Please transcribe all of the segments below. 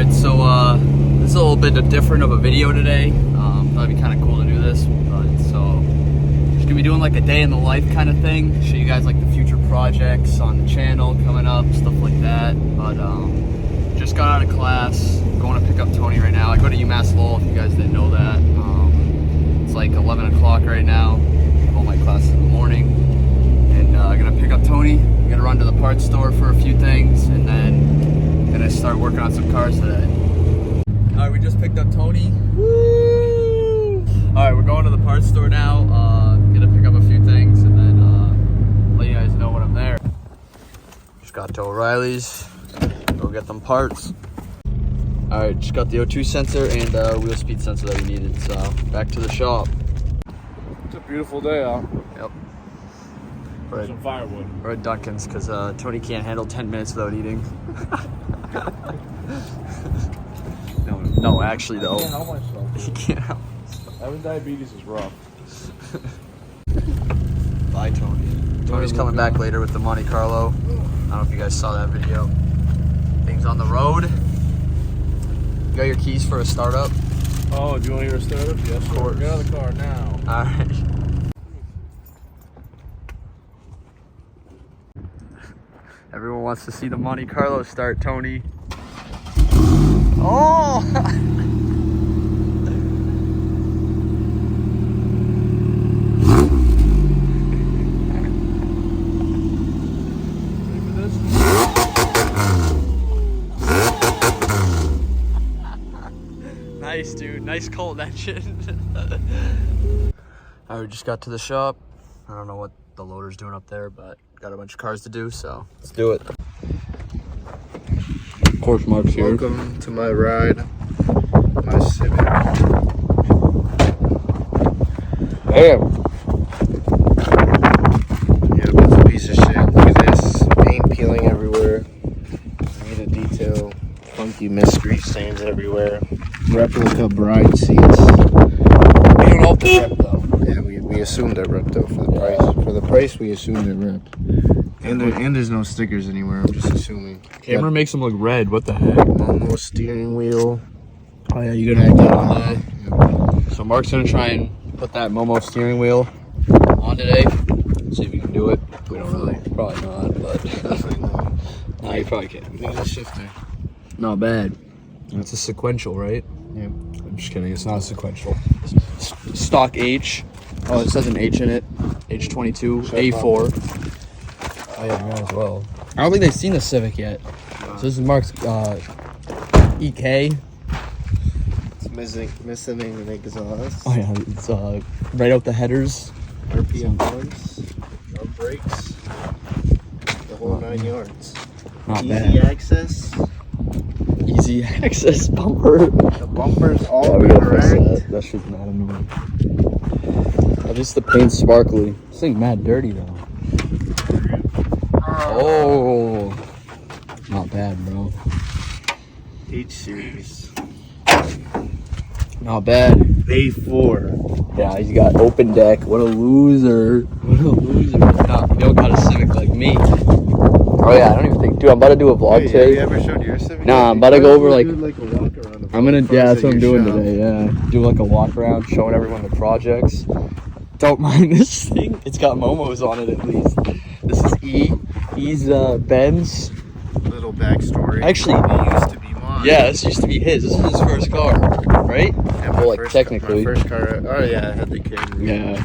Alright, so this is a little bit different of a video today. Thought it'd be kind of cool to do this, but so just gonna be doing like a day in the life kind of thing. Show you guys like the future projects on the channel coming up, stuff like that. But just got out of class, going to pick up Tony right now. I go to UMass Lowell, if you guys didn't know that. It's like 11 o'clock right now. All my classes in the morning, and I'm gonna pick up Tony. I'm gonna run to the parts store for a few things, and then gonna start working on some cars today. All right, we just picked up Tony. Woo! All right, we're going to the parts store now. Gonna pick up a few things, and then let you guys know when I'm there. Just got to O'Reilly's. Go get them parts. All right, just got the O2 sensor and wheel speed sensor that we needed. So back to the shop. It's a beautiful day out. Yep. There's some firewood. We're at Dunkin's because Tony can't handle 10 minutes without eating. No, actually though. I can't help myself. He can't help. Having diabetes is rough. Bye, Tony. Tony's coming back later with the Monte Carlo. I don't know if you guys saw that video. Things on the road. You got your keys for a startup? Oh, do you want to hear a startup? Yes, of course. Get out of the car now. All right. Everyone wants to see the Monte Carlo start, Tony. Oh! Nice, dude. Nice Colt engine. Alright, we just got to the shop. I don't know what the loader's doing up there, but got a bunch of cars to do, so let's do it. Of course, Mark's here. Welcome to my ride, my Civic. Damn. Yeah, it's a piece of shit. Look at this. Paint peeling everywhere. Need a detail. Funky mystery stains everywhere. Replica bride seats. We don't know if they're ripped, though. Yeah, we assumed they're ripped though for the price. For the price, we assumed they're ripped. And there's no stickers anywhere. I'm just assuming. Camera makes them look red. What the heck? Momo steering wheel. Oh yeah, you gotta make that on that. So Mark's gonna try and put that Momo steering wheel on today. See if we can do it. We don't really. Probably not, but Definitely not. nah, you probably can. There's a shifter. Not bad. It's a sequential, right? Yeah. I'm just kidding. It's not a sequential. Stock H. Oh, it says an H in it. H22 A4. Oh yeah, might as well. I don't think they've seen the Civic yet. So this is Mark's EK. It's missing an exhaust. Oh yeah, it's right out the headers. RPM ones, drum brakes, the whole 9 yards. Not Easy bad. access. Easy access bumper. The bumpers all Yeah, we gotta fix correct. that. That shit's mad annoying. At least the paint's sparkly. This thing's mad dirty though. Oh, not bad, bro. H series. Not bad. A4. Yeah, he's got open deck. What a loser. What a loser. Nah, you don't got a Civic like me. Oh yeah, I don't even think. Dude, I'm about to do a vlog Hey, have today. you ever showed your Civic? Nah, I'm about to go over like. Do like a walk around. I'm gonna. Yeah, that's what I'm doing today. Yeah, do like a walk around, showing everyone the projects. Don't mind this thing. It's got Momos on it at least. This is E. E's Benz. Little backstory. Actually, it used to be mine. yeah, this used to be his. This is his first car, right? Yeah, Well, like first, technically. my first car. Oh yeah, I had the camera. Yeah.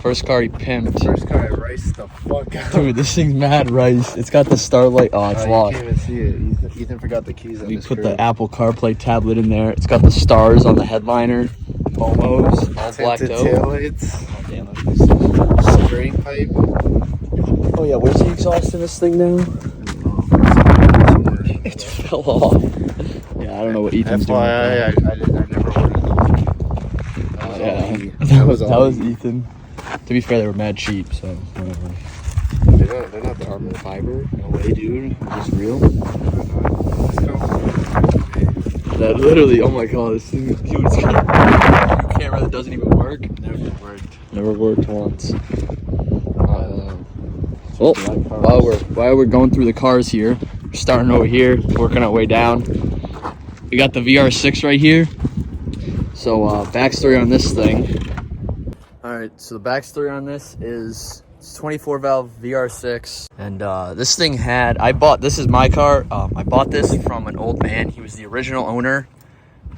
First car he pimped. First car I raced the fuck out. Dude, this thing's mad rice. It's got the Starlight. Oh, it's You locked. can't even see it. Ethan forgot the keys on We his put crib. the Apple CarPlay tablet in there. It's got the stars on the headliner. Momos, all blacked Tinted out. taillights. Oh, damn, that's- Spray pipe. Oh yeah, where's the exhaust in this thing now? It fell off. Yeah, I don't know what Ethan's doing. FYI, I never ordered those. Yeah, That was that all was he- Ethan. To be fair, they were mad cheap, so whatever. They're not the Carbon fiber? No way, dude. Is this real? That literally, oh my god, this thing is cute. It's got a camera that doesn't even work. Never worked. Never worked once. Well, while we're going through the cars here, we're starting over here, working our way down. we got the VR6 right here. So backstory on this thing. All right, so the backstory on this is it's 24 valve VR6, and this thing had, this is my car. I bought this from an old man. He was the original owner.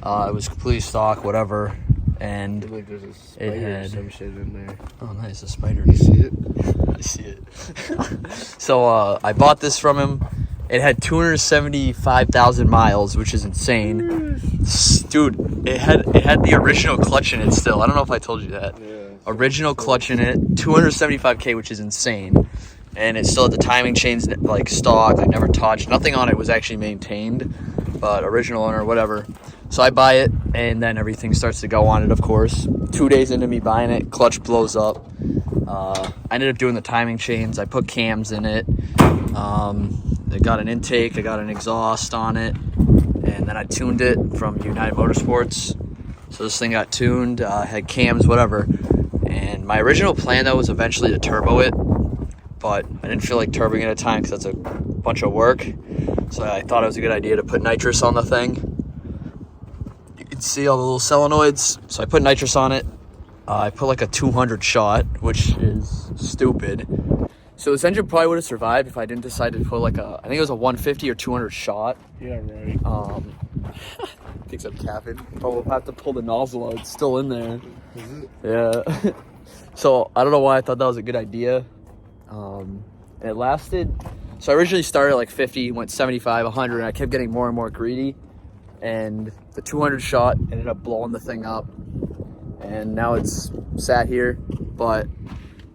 It was completely stock, whatever, and Like there's a spider had or some shit in there. oh nice, a spider. You see it? I see it. So I bought this from him. It had 275,000 miles, which is insane. Dude, it had the original clutch in it still. I don't know if I told you that. Yeah. Original clutch in it, 275K, which is insane. And it still had the timing chains like stock, like never touched. Nothing on it was actually maintained, but original owner, whatever. So I buy it, and then everything starts to go on it, of course. 2 days into me buying it, clutch blows up. I ended up doing the timing chains. I put cams in it. I got an intake, I got an exhaust on it, and then I tuned it from United Motorsports. So this thing got tuned, had cams, whatever. And my original plan, though, was eventually to turbo it, but I didn't feel like turboing it at a time because that's a bunch of work. So I thought it was a good idea to put nitrous on the thing. You can see all the little solenoids. So I put nitrous on it. I put like a 200 shot, which is stupid. So this engine probably would have survived if I didn't decide to put like I think it was a 150 or 200 shot. Yeah, right. Thinks I'm capping. But we'll have to pull the nozzle out. It's still in there. Is it? Yeah. So I don't know why I thought that was a good idea. And it lasted. So I originally started at like 50, went 75, 100, and I kept getting more and more greedy. And the 200 shot ended up blowing the thing up. And now it's sat here. But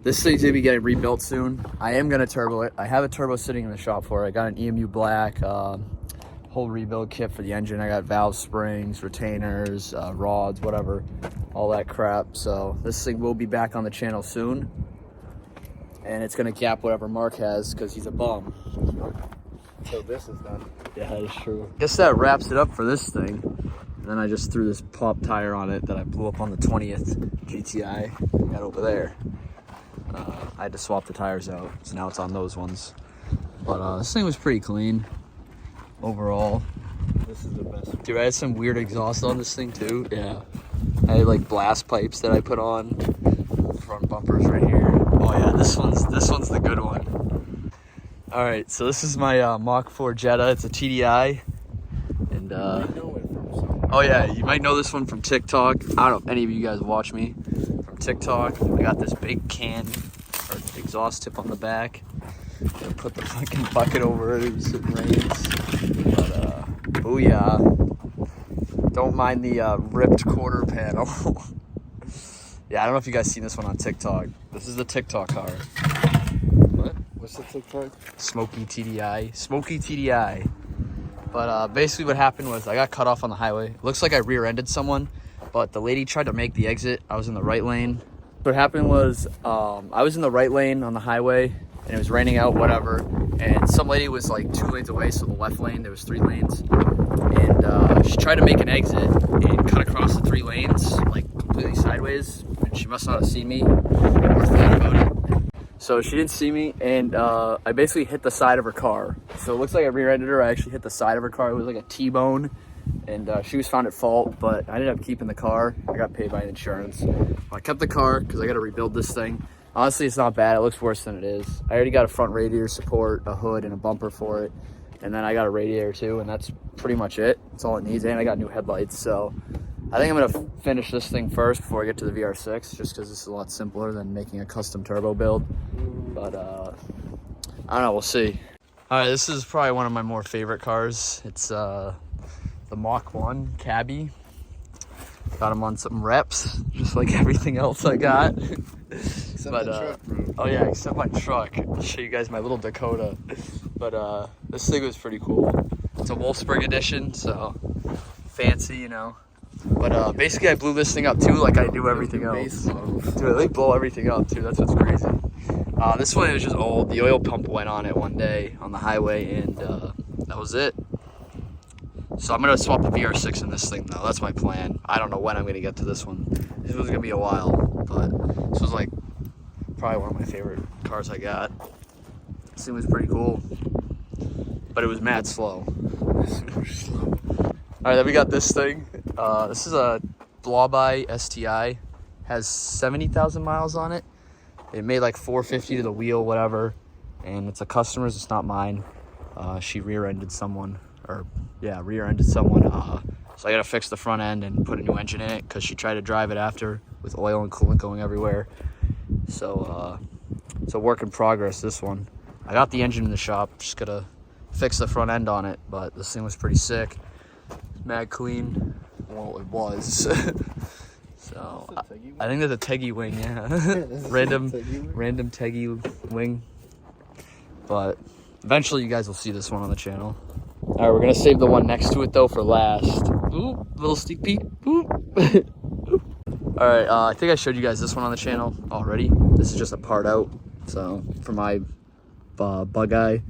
this thing's gonna be getting rebuilt soon. I am gonna turbo it. I have a turbo sitting in the shop for it. I got an EMU black, whole rebuild kit for the engine. I got valve springs, retainers, rods, whatever, all that crap. So this thing will be back on the channel soon. And it's gonna gap whatever Mark has because he's a bum. So this is done. Yeah, that is true. Guess that wraps it up for this thing. And then I just threw this pop tire on it that I blew up on the 20th GTI. Got over there. I had to swap the tires out, so now it's on those ones. But this thing was pretty clean overall. This is the best. Dude, I had some weird exhaust on this thing too. Yeah, I had like blast pipes that I put on. Front bumpers right here. Oh yeah, this one's the good one. All right, so this is my Mach 4 Jetta. It's a TDI, and I know it from somewhere. oh yeah, you might know this one from TikTok. I don't know if any of you guys watch me from TikTok. I got this big can or exhaust tip on the back. I put the fucking bucket over it so it rains. But booyah. Don't mind the ripped quarter panel. Yeah, I don't know if you guys seen this one on TikTok. This is the TikTok car. What? What's the TikTok? Smoky TDI. But basically what happened was I got cut off on the highway. Looks like I rear-ended someone, but the lady tried to make the exit. I was in the right lane. What happened was I was in the right lane on the highway, and it was raining out, whatever. And some lady was like 2 lanes away, so the left lane, there was 3 lanes. And she tried to make an exit and cut across the 3 lanes, like completely sideways. And she must not have seen me or thought about it. So she didn't see me, and I basically hit the side of her car. So it looks like I rear-ended her. I actually hit the side of her car. It was like a T-bone, and she was found at fault, but I ended up keeping the car. I got paid by insurance. I kept the car because I got to rebuild this thing. Honestly, it's not bad. It looks worse than it is. I already got a front radiator support, a hood, and a bumper for it. And then I got a radiator too, and that's pretty much it. That's all it needs, and I got new headlights. So I think I'm gonna finish this thing first before I get to the VR6, just because this is a lot simpler than making a custom turbo build. But I don't know, we'll see. All right, this is probably one of my more favorite cars. It's the Mach 1 Cabby. Got him on some reps, just like everything else I got. Except But, the truck, bro. Oh yeah, except my truck. I'll show you guys my little Dakota. But this thing was pretty cool. It's a Wolfsburg edition, so fancy, you know. But basically I blew this thing up too, like I do everything else. Dude, they blow everything up too, that's what's crazy. This one was just old. The oil pump went on it one day on the highway, and that was it. So I'm gonna swap the VR6 in this thing though. That's my plan. I don't know when I'm gonna get to this one. This was gonna be a while, but this was like probably one of my favorite cars I got. This thing was pretty cool, but it was mad slow. Super slow. All right, then we got this thing. This is a Blauby STI. Has 70,000 miles on it. It made like 450 to the wheel, whatever. And it's a customer's, it's not mine. She rear-ended someone. So I gotta fix the front end and put a new engine in it because she tried to drive it after with oil and coolant going everywhere. So it's a work in progress, this one. I got the engine in the shop, just gotta fix the front end on it, but this thing was pretty sick. Mad clean. Well, it was. So I think that's a Teggy wing, yeah. random Teggy wing. But eventually you guys will see this one on the channel. All right, we're gonna save the one next to it though for last. Ooh, little sneak peek. Ooh. All right, I think I showed you guys this one on the channel already. This is just a part out. So for my bug eye,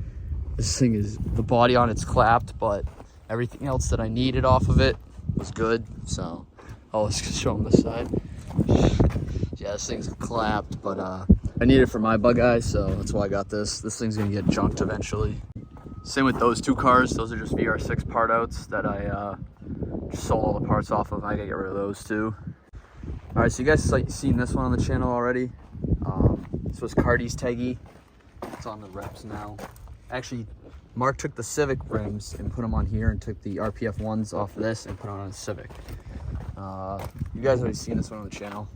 this thing is, the body on it's clapped, but everything else that I needed off of it was good. So let's show them this side. Yeah, this thing's clapped, but I need it for my bug eye, so that's why I got this. This thing's gonna get junked eventually. Same with those two cars. Those are just VR6 part outs that I just sold all the parts off of. I gotta get rid of those too. All right, so you guys seen this one on the channel already. This was Cardi's Teggy. It's on the reps now. Actually, Mark took the Civic rims and put them on here and took the RPF ones off of this and put on a Civic. You guys already seen this one on the channel.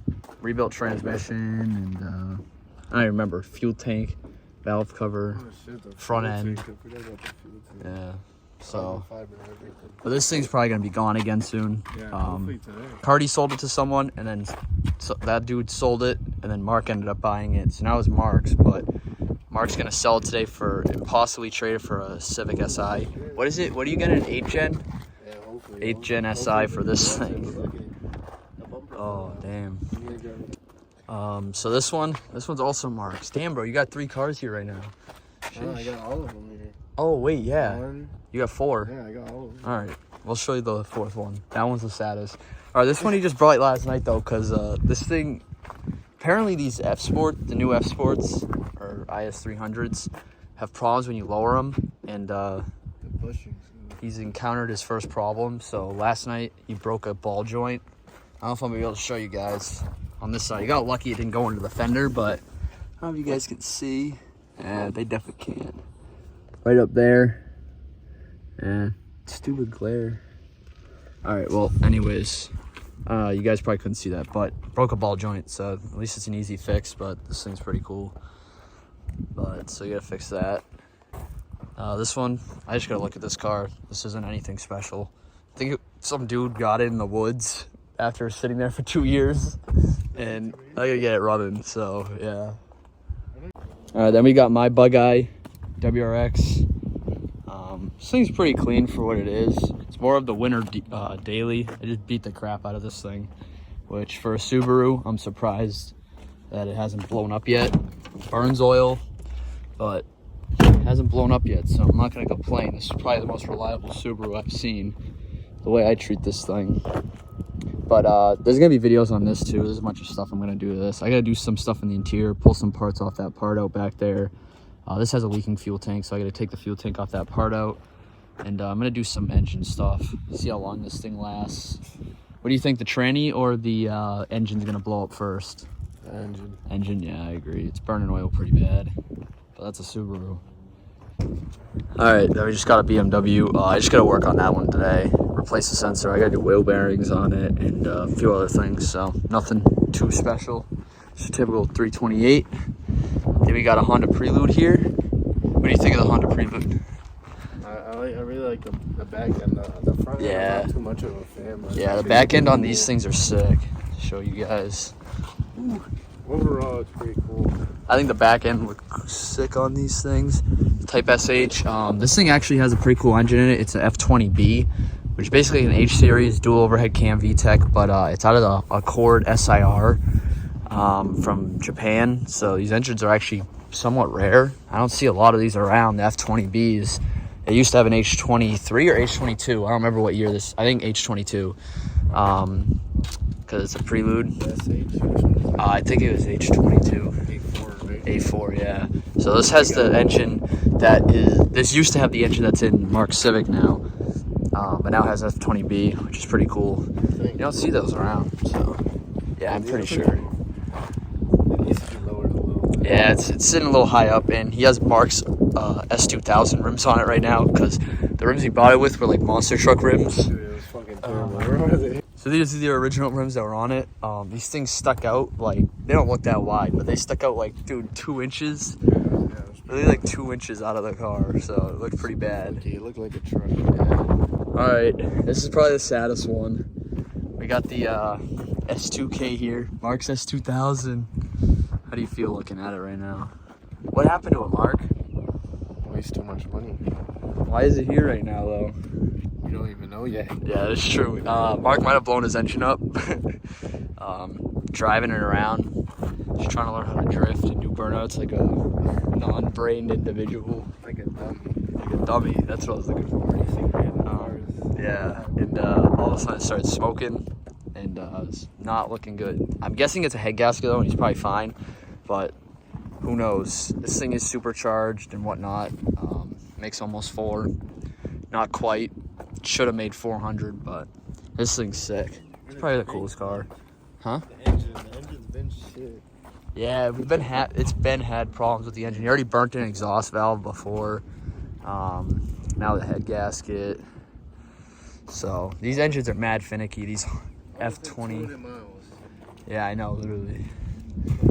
Rebuilt transmission and I don't remember, fuel tank, valve cover, front end. Yeah. So, but this thing's probably gonna be gone again soon. Cardi sold it to someone, and then that dude sold it, and then Mark ended up buying it. So now it's Mark's, but Mark's gonna sell it today for and possibly trade it for a Civic Si. What is it? What do you get, an 8 Gen? 8 Gen Si for this thing. Oh damn. So this one's also Mark's. Damn, bro, you got 3 cars here right now. No, I got all of them here. Oh wait, yeah. One. You got 4. Yeah, I got all of them. All right, we'll show you the 4th one. That one's the saddest. All right, this one he just brought last night though, cause this thing. Apparently these the new F Sports or IS300s, have problems when you lower them, and he's encountered his first problem. So last night he broke a ball joint. I don't know if I'm gonna be able to show you guys on this side. You got lucky it didn't go into the fender, but I don't know if you guys can see. They definitely can. Right up there. Stupid glare. All right, well, anyways, you guys probably couldn't see that, but broke a ball joint, so at least it's an easy fix, but this thing's pretty cool. But so you gotta fix that. This one, I just gotta look at this car. This isn't anything special. I think some dude got it in the woods after sitting there for 2 years, and I gotta get it running, so yeah. All right, then we got my Bug Eye WRX. This thing's pretty clean for what it is. It's more of the winter daily. I just beat the crap out of this thing, which for a Subaru, I'm surprised that it hasn't blown up yet. Burns oil, but it hasn't blown up yet, so I'm not gonna complain. This is probably the most reliable Subaru I've seen, the way I treat this thing. But there's gonna be videos on this too. There's a bunch of stuff I'm gonna do to this. I gotta do some stuff in the interior, pull some parts off that part out back there. This has a leaking fuel tank, so I gotta take the fuel tank off that part out. And I'm gonna do some engine stuff, see how long this thing lasts. What do you think, the tranny or the engine's gonna blow up first? Engine. Engine, yeah, I agree. It's burning oil pretty bad, but that's a Subaru. All right, then we just got a BMW. I just gotta work on that one today. Replace the sensor. I gotta do wheel bearings on it and a few other things, so nothing too special. Just a typical 328. Then we got a Honda Prelude here. What do you think of the Honda Prelude? I really like the back end. The front end, Yeah. I'm not too much of a fan. But Yeah, the back end on these things are sick. Show you guys. Overall, it's pretty cool. I think the back end looks sick on these things. Type SH. This thing actually has a pretty cool engine in it. It's an F20B, which is basically an H series dual overhead cam VTEC, but it's out of the Accord SIR from Japan. So these engines are actually somewhat rare. I don't see a lot of these around, the F20Bs. It used to have an H23 or H22. I don't remember what year this. I think H22, because it's a Prelude. I think it was H22. A4, yeah. So this has the engine that is. This used to have the engine that's in Mark's Civic now, and now has F20B, which is pretty cool. You don't see those around, so yeah, I'm pretty sure. It needs to be lowered a little bit. Yeah, it's sitting a little high up, and he has Mark's S2000 rims on it right now because the rims he bought it with were like monster truck rims. Dude, it was fucking terrible. Where are they? So these are the original rims that were on it. These things stuck out like, they don't look that wide, but they stuck out like, dude, 2 inches. Yeah, it was Really like 2 inches out of the car, so it looked pretty bad. Okay, it looked like a truck. All right, this is probably the saddest one. We got the S2K here, Mark's S2000. How do you feel looking at it right now? What happened to it, Mark? Waste too much money. Why is it here right now, though? We don't even know yet. Yeah, that's true. Mark might have blown his engine up. Driving it around, just trying to learn how to drift and do burnouts like a non-brained individual. Like a dummy. Like a dummy, that's what I was looking for. Yeah, and all of a sudden it started smoking, and it's not looking good. I'm guessing it's a head gasket though, and he's probably fine, but who knows? This thing is supercharged and whatnot. Makes almost 4, not quite. Should have made 400, but this thing's sick. It's probably the coolest car, huh? The engine's been shit. Yeah, it's been had problems with the engine. He already burnt an exhaust valve before. Now the head gasket. So these engines are mad finicky. These F20. Yeah, I know, literally.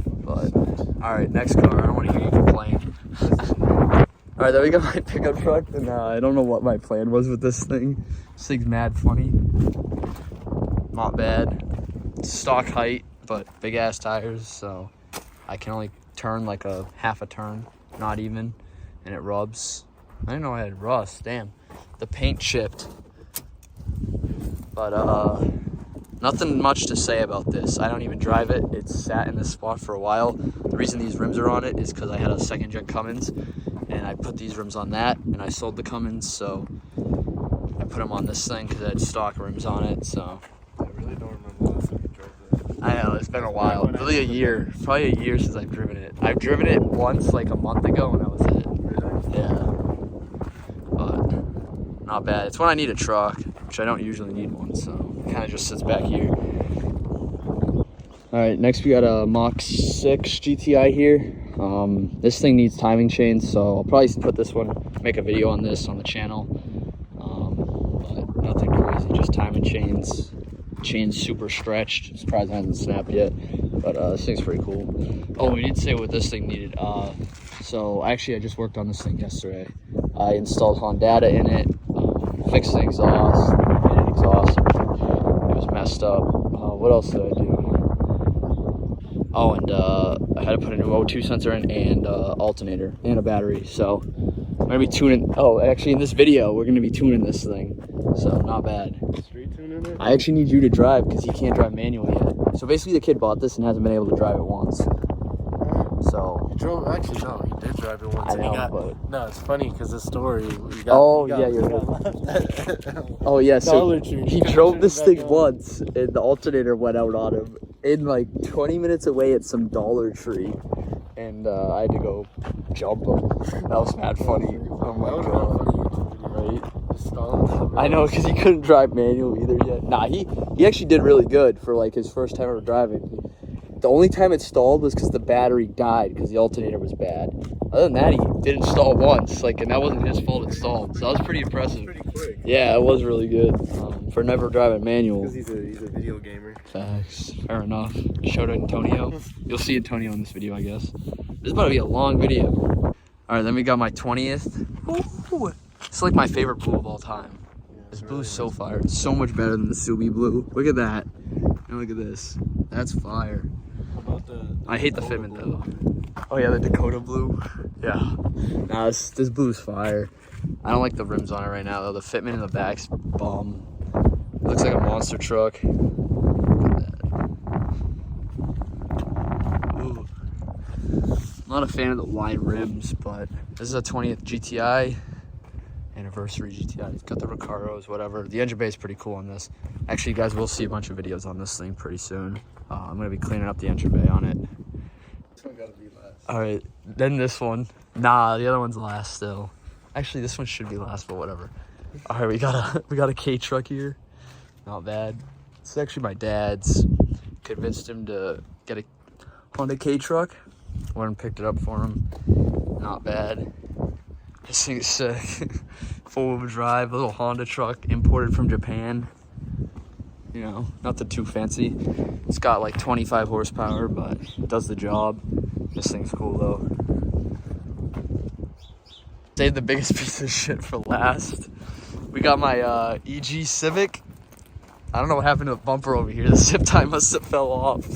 But all right, next car. I don't want to hear you complain. All right, then we got my pickup truck, and I don't know what my plan was with this thing. This thing's mad funny. Not bad. Stock height, but big ass tires, so I can only turn like a half a turn, not even, and it rubs. I didn't know I had rust. Damn, the paint chipped. But nothing much to say about this. I don't even drive it. It's sat in this spot for a while. The reason these rims are on it is because I had a 2nd gen Cummins, and I put these rims on that, and I sold the Cummins, so I put them on this thing because it had stock rims on it. So I really don't remember last time you drove this. I know, it's been a while. Probably a year since I've driven it. I've driven it once like a month ago, and that was it. Really? Yeah, but not bad. It's when I need a truck, which I don't usually need one, so it kind of just sits back here. All right, next we got a Mach 6 GTI here. This thing needs timing chains, so I'll probably put this one, make a video on this on the channel. But nothing crazy, just timing chains. Chain's super stretched. Surprised it hasn't snapped yet, but this thing's pretty cool. Oh, we didn't say what this thing needed. So actually I just worked on this thing yesterday. I installed Hondata in it, fixed the exhaust, made it exhaust. It was messed up. What else did I do? Oh, and I had to put a new O2 sensor in, and alternator, and a battery. So I'm gonna be tuning. Oh, actually in this video we're gonna be tuning this thing. So not bad. Street tuning it? I actually need you to drive because he can't drive manual yet. So basically the kid bought this and hasn't been able to drive it once. So He drove, actually, no, he did drive it once. I and know, he got, but no, it's funny because the story. We got, Oh, we got, yeah, we you're got oh yeah, so Dollar Tree. he Gotta drove turn this it thing back on. once and the alternator went out on him in like 20 minutes away at some Dollar Tree, and I had to go jump him. That was mad funny. Oh my That was god. really Right? Just stalling the road. I know, because he couldn't drive manual either yet. Nah, he actually did really good for like his first time ever driving. The only time it stalled was because the battery died because the alternator was bad. Other than that, he didn't stall once, like, and that wasn't his fault it stalled. So that was pretty impressive. Pretty quick. Yeah, it was really good for never driving manual. Because he's a video gamer. Facts. Fair enough. Shout out Antonio. You'll see Antonio in this video, I guess. This is about to be a long video. All right, then we got my 20th. Ooh, it's like my favorite blue of all time. This blue is so fire. It's so much better than the Subi blue. Look at that. And look at this. That's fire. How about the I hate the fitment though. Oh yeah, the Dakota blue. Yeah. Nah, this blue's fire. I don't like the rims on it right now though. The fitment in the back's bum. Looks like a monster truck. Look at that. Ooh. I'm not a fan of the wide rims, but this is a 20th GTI. Anniversary GTI. It's got the Recaros, whatever. The engine bay is pretty cool on this. Actually, you guys will see a bunch of videos on this thing pretty soon. I'm going to be cleaning up the engine bay on it. This one gotta be last. Alright, then this one. Nah, the other one's last still. Actually, this one should be last, but whatever. All right, we got a K truck here. Not bad. It's actually my dad's. Convinced him to get a Honda K truck. Went and picked it up for him. Not bad. This thing is sick. 4-wheel drive, little Honda truck imported from Japan. You know, nothing too fancy. It's got like 25 horsepower, but it does the job. This thing's cool though. Saved the biggest piece of shit for last. We got my EG Civic. I don't know what happened to the bumper over here. The zip tie must have fell off.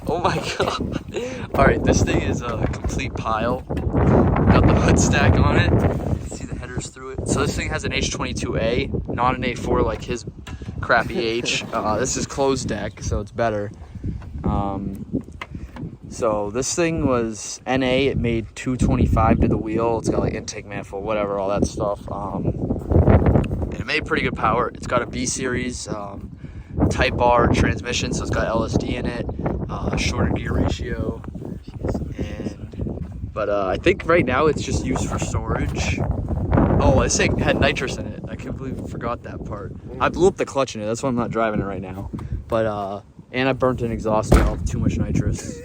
Oh my god. Alright, this thing is a complete pile. Got the hood stack on it. See the headers through it. So this thing has an H22A, not an A4 like his crappy H. This is closed deck, so it's better. So this thing was NA. It made 225 to the wheel. It's got like intake manifold, whatever, all that stuff. And it made pretty good power. It's got a B series Type R transmission, so it's got LSD in it, shorter gear ratio. But I think right now it's just used for storage. Oh, this thing had nitrous in it. I can't believe I forgot that part. I blew up the clutch in it. That's why I'm not driving it right now. But and I burnt an exhaust valve. Too much nitrous.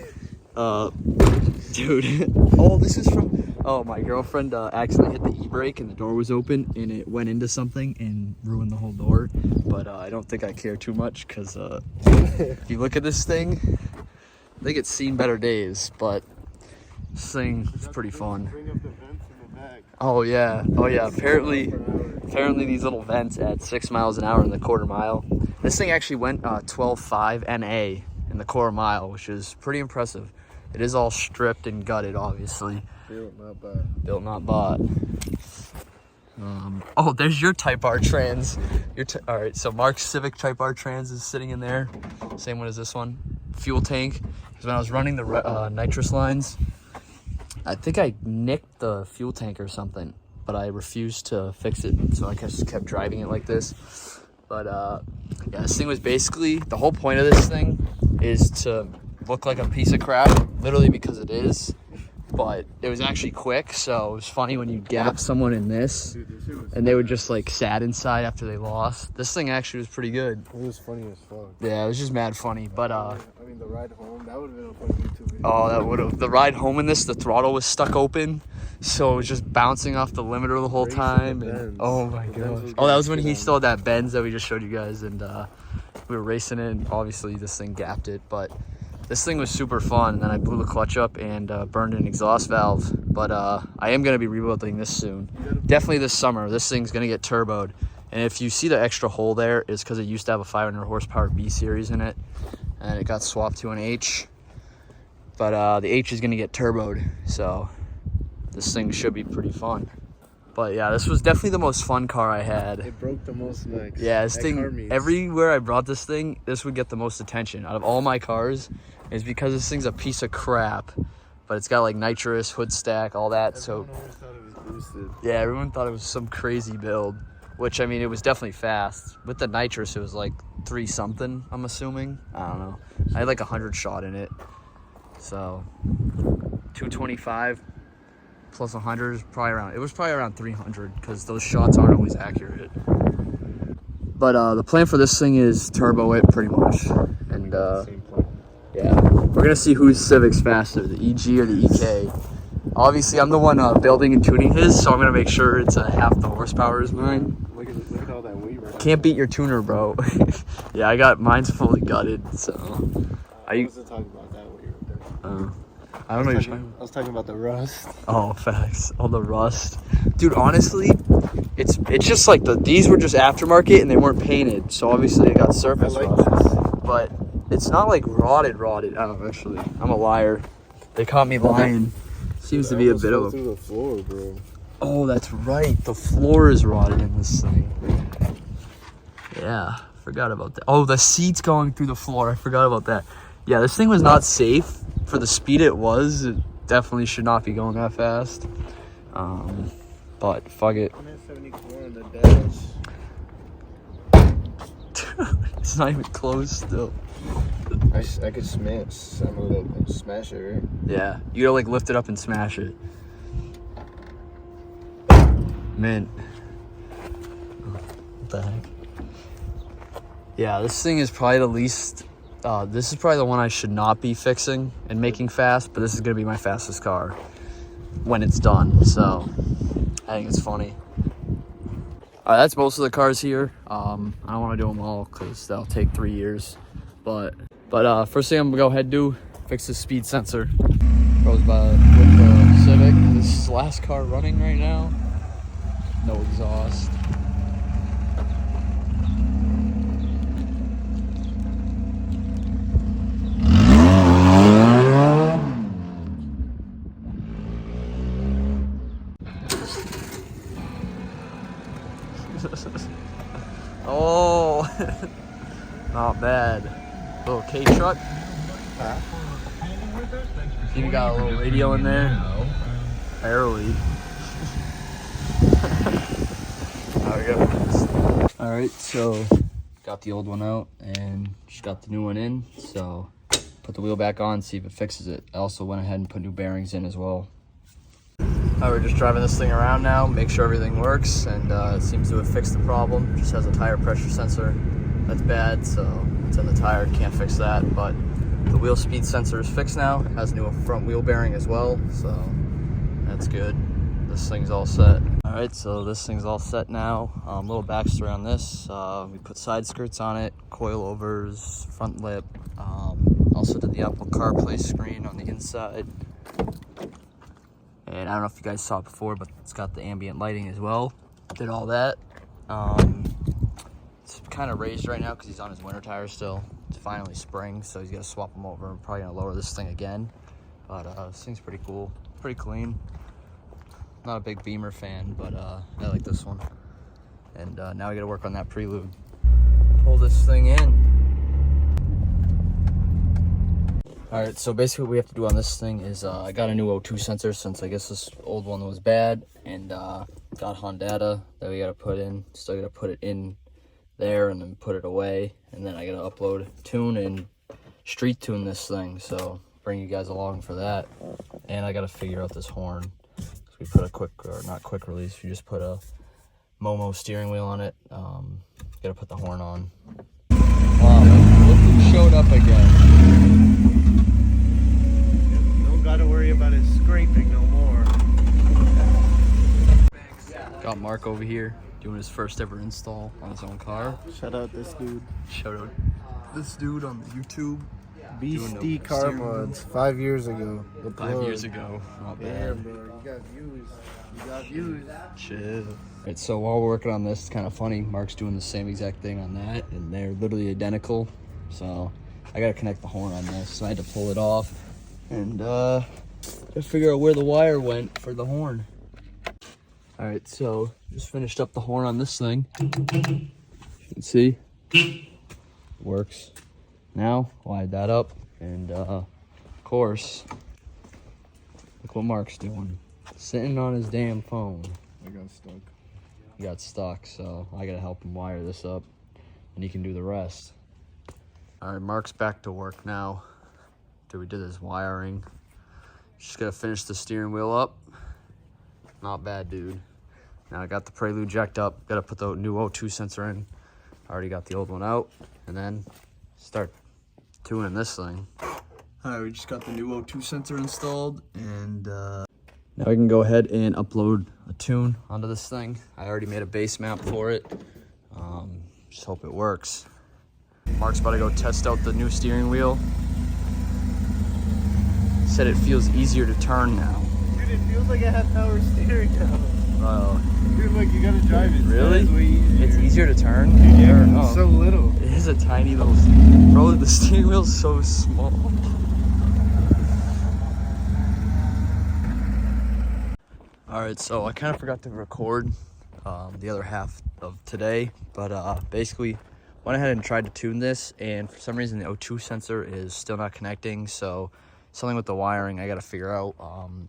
Dude. Oh, this is from. Oh, my girlfriend accidentally hit the e-brake and the door was open and it went into something and ruined the whole door. But I don't think I care too much because if you look at this thing, I think it's seen better days. But this thing is pretty fun. Oh yeah. Apparently these little vents at 6 miles an hour in the quarter mile. This thing actually went 12.5 NA in the quarter mile, which is pretty impressive. It is all stripped and gutted, obviously. Built, not bad. Built, not bought. Oh, there's your Type R trans. All right, so Mark's Civic Type R trans is sitting in there. Same one as this one. Fuel tank. Because when I was running the nitrous lines, I think I nicked the fuel tank or something, but I refused to fix it, so I just kept driving it like this. But yeah, this thing was basically, the whole point of this thing is to look like a piece of crap, literally because it is. But it was actually quick, so it was funny when you gap someone in this, and they were just like sad inside after they lost. This thing actually was pretty good. It was funny as fuck. Yeah, it was just mad funny. But I mean, the ride home, that would have been a funny YouTube video. Oh, that would have. The ride home in this, the throttle was stuck open, so it was just bouncing off the limiter the whole time. And, oh my god. Oh, that was when he still had that Benz that we just showed you guys, and we were racing it, and obviously this thing gapped it, but this thing was super fun. And then I blew the clutch up and burned an exhaust valve. But I am going to be rebuilding this soon. Definitely this summer. This thing's going to get turboed. And if you see the extra hole there, it's because it used to have a 500 horsepower B series in it. And it got swapped to an H. But the H is going to get turboed. So this thing should be pretty fun. But yeah, this was definitely the most fun car I had. It broke the most legs. Yeah, this thing, everywhere I brought this thing, this would get the most attention out of all my cars. Is because this thing's a piece of crap, but it's got like nitrous, hood stack, all that. Everyone always thought it was boosted. Yeah, everyone thought it was some crazy build, which I mean, it was definitely fast. With the nitrous, it was like 3 something, I'm assuming. I don't know. I had like 100 shot in it. So 225 plus 100 is probably around, it was probably around 300 because those shots aren't always accurate. But the plan for this thing is turbo it pretty much. And yeah, we're gonna see whose Civic's faster, the EG or the EK. Obviously, I'm the one building and tuning his, so I'm gonna make sure it's half the horsepower is mine. Look at all that weight right Can't beat your tuner, bro. Yeah, I got mine's fully gutted, so. I wasn't talking about that weight right there. I don't know what you're talking about. I was talking about the rust. Oh, facts. All the rust. Dude, honestly, it's just like these were just aftermarket and they weren't painted, so obviously they got surface rust. But it's not like rotted. Oh, actually, I'm a liar. They caught me lying. Seems to be a bit of a. Through the floor, bro. Oh, that's right. The floor is rotted in this thing. Yeah, forgot about that. Oh, the seat's going through the floor. I forgot about that. Yeah, this thing was not safe for the speed it was. It definitely should not be going that fast. But fuck it. 174 on the dash. It's not even close still. I could smash it, right? Yeah, you gotta like lift it up and smash it. Man, the heck? Yeah, this thing is probably the least. This is probably the one I should not be fixing and making fast, but this is gonna be my fastest car when it's done. So I think it's funny. That's most of the cars here. I don't want to do them all because that'll take 3 years. But first thing I'm gonna go ahead and do, fix the speed sensor. Goes by with the Civic. This is the last car running right now. No exhaust. Oh, not bad. Little K truck. You got a little radio in there. Barely. All right, so got the old one out and just got the new one in. So put the wheel back on, see if it fixes it. I also went ahead and put new bearings in as well. All right, we're just driving this thing around now, make sure everything works, and it seems to have fixed the problem. Just has a tire pressure sensor that's bad, so it's in the tire, can't fix that. But the wheel speed sensor is fixed now. It has a new front wheel bearing as well, so that's good. This thing's all set. All right, so this thing's all set now. Little backstory on this. We put side skirts on it, coilovers, front lip. Also did the Apple CarPlay screen on the inside. And I don't know if you guys saw it before, but it's got the ambient lighting as well. Did all that. It's kind of raised right now because he's on his winter tires still. It's finally spring, so he's gonna swap them over. I'm probably gonna lower this thing again. But this thing's pretty cool, pretty clean. Not a big Beamer fan, but I like this one. And now I gotta work on that prelude. Pull this thing in. All right, so basically what we have to do on this thing is I got a new O2 sensor since I guess this old one was bad, and got Hondata that we gotta put in. Still gotta put it in there and then put it away, and then I gotta upload, tune, and street tune this thing. So bring you guys along for that. And I gotta figure out this horn. So we put a quick, or not quick release, you just put a Momo steering wheel on it. Gotta put the horn on. Wow, look who showed up again. Gotta worry about it scraping no more. Got Mark over here doing his first ever install on his own car. Shout out this dude. Shout out this dude on the YouTube. Beastie Car Mods, 5 years ago. 5 years ago. Not Damn, bad. bro. You got views. You got views. Chill. Right, so while we're working on this, it's kind of funny. Mark's doing the same exact thing on that, and they're literally identical. So I gotta connect the horn on this. So I had to pull it off and just figure out where the wire went for the horn. All right, so just finished up the horn on this thing. You can see, works. Now wire that up, and of course, look what Mark's doing. Sitting on his damn phone. I got stuck. He got stuck, so I gotta help him wire this up, and he can do the rest. All right, Mark's back to work now. After we did this wiring, just gotta finish the steering wheel up. Not bad, dude. Now I got the Prelude jacked up. Gotta put the new O2 sensor in. I already got the old one out, and then start tuning this thing. All right, we just got the new O2 sensor installed, and now we can go ahead and upload a tune onto this thing. I already made a bass map for it. Just hope it works. Mark's about to go test out the new steering wheel. Said it feels easier to turn now. Dude, it feels like I have power steering now. Oh, Dude, look, you gotta drive it. really? It's way easier. It's easier to turn? Dude, yeah, Or- 'cause it's so little. It is a tiny little, bro, the steering wheel's so small. All right, so I kind of forgot to record the other half of today, but basically went ahead and tried to tune this, and for some reason the O2 sensor is still not connecting, so something with the wiring I gotta figure out.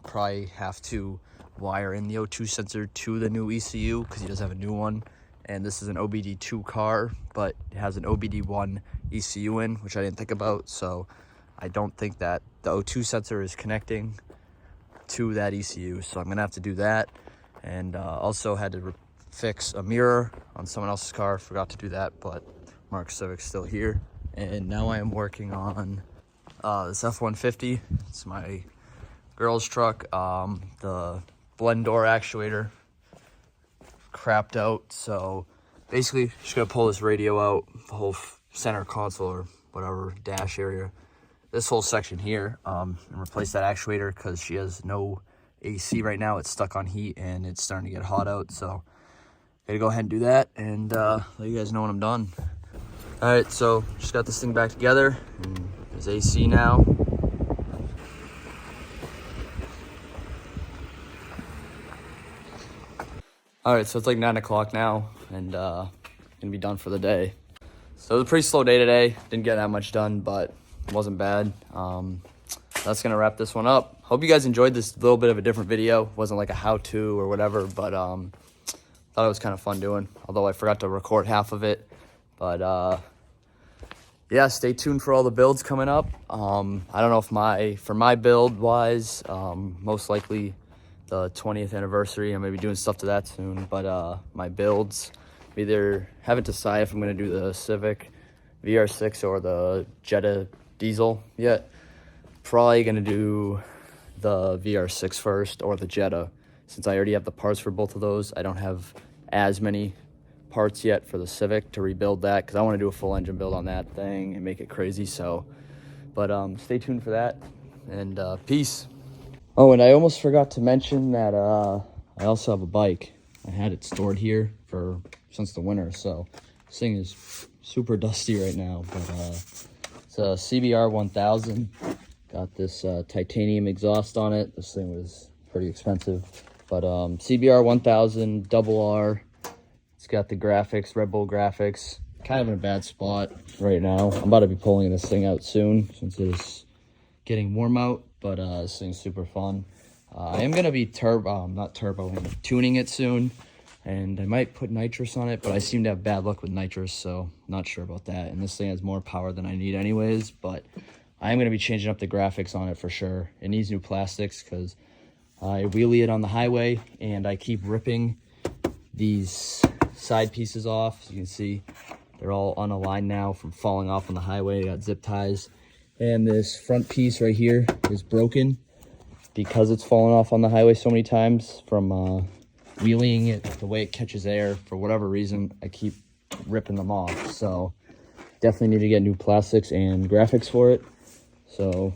Probably have to wire in the O2 sensor to the new ECU because he does have a new one, and this is an OBD2 car, but it has an OBD1 ECU in, which I didn't think about, so I don't think that the O2 sensor is connecting to that ECU, so I'm gonna have to do that. And also had to fix a mirror on someone else's car. Forgot to do that, but Mark's Civic's still here. And now I am working on this F-150. It's my girl's truck. The blend door actuator crapped out, so basically she's gonna pull this radio out, the whole center console or whatever dash area, this whole section here, and replace that actuator because she has no AC right now. It's stuck on heat and it's starting to get hot out, so gotta go ahead and do that and let you guys know when I'm done. All right, so just got this thing back together and there's AC now. All right, so it's like 9 o'clock now and gonna be done for the day. So it was a pretty slow day today. Didn't get that much done, but it wasn't bad. That's gonna wrap this one up. Hope you guys enjoyed this little bit of a different video. Wasn't like a how-to or whatever, but thought it was kind of fun doing, although I forgot to record half of it. But yeah, stay tuned for all the builds coming up. I don't know if for my build wise, most likely the 20th anniversary, I'm gonna be doing stuff to that soon. But my builds, either haven't decided if I'm gonna do the Civic VR6 or the Jetta diesel yet. Probably gonna do the VR6 first or the Jetta, since I already have the parts for both of those. I don't have as many parts yet for the Civic to rebuild that, because I want to do a full engine build on that thing and make it crazy. So, but stay tuned for that, and peace. Oh, and I almost forgot to mention that I also have a bike. I had it stored here since the winter, so this thing is super dusty right now. But it's a CBR 1000. Got this titanium exhaust on it. This thing was pretty expensive, but CBR 1000 double R. It's got the graphics, Red Bull graphics. Kind of in a bad spot right now. I'm about to be pulling this thing out soon since it's getting warm out, but this thing's super fun. I am gonna be tuning it soon, and I might put nitrous on it, but I seem to have bad luck with nitrous, so not sure about that. And this thing has more power than I need anyways, but I am gonna be changing up the graphics on it for sure. It needs new plastics because I wheelie it on the highway and I keep ripping these side pieces off. As you can see, they're all unaligned now from falling off on the highway. I got zip ties, and this front piece right here is broken because it's fallen off on the highway so many times from wheeling it. The way it catches air, for whatever reason, I keep ripping them off. So definitely need to get new plastics and graphics for it. So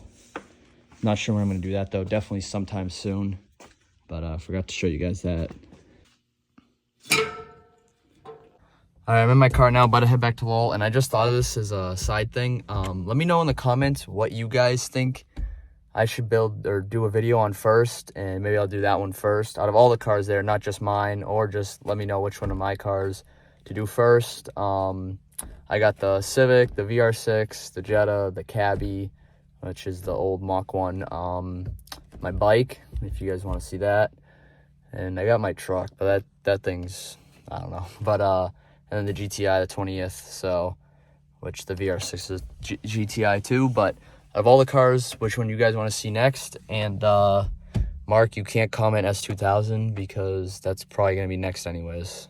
not sure when I'm going to do that though. Definitely sometime soon, but I forgot to show you guys that. All right, I'm in my car now, about to head back to Lowell, and I just thought of this as a side thing. Let me know in the comments what you guys think I should build or do a video on first, and maybe I'll do that one first. Out of all the cars there, not just mine, or just let me know which one of my cars to do first. I got the Civic, the VR6, the Jetta, the Cabby, which is the old Mach 1, my bike, if you guys want to see that, and I got my truck, but that thing's, I don't know, but and then the GTI, the 20th, so, which the VR6 is GTI too. But of all the cars, which one you guys want to see next? And Mark, you can't comment S2000 because that's probably going to be next anyways.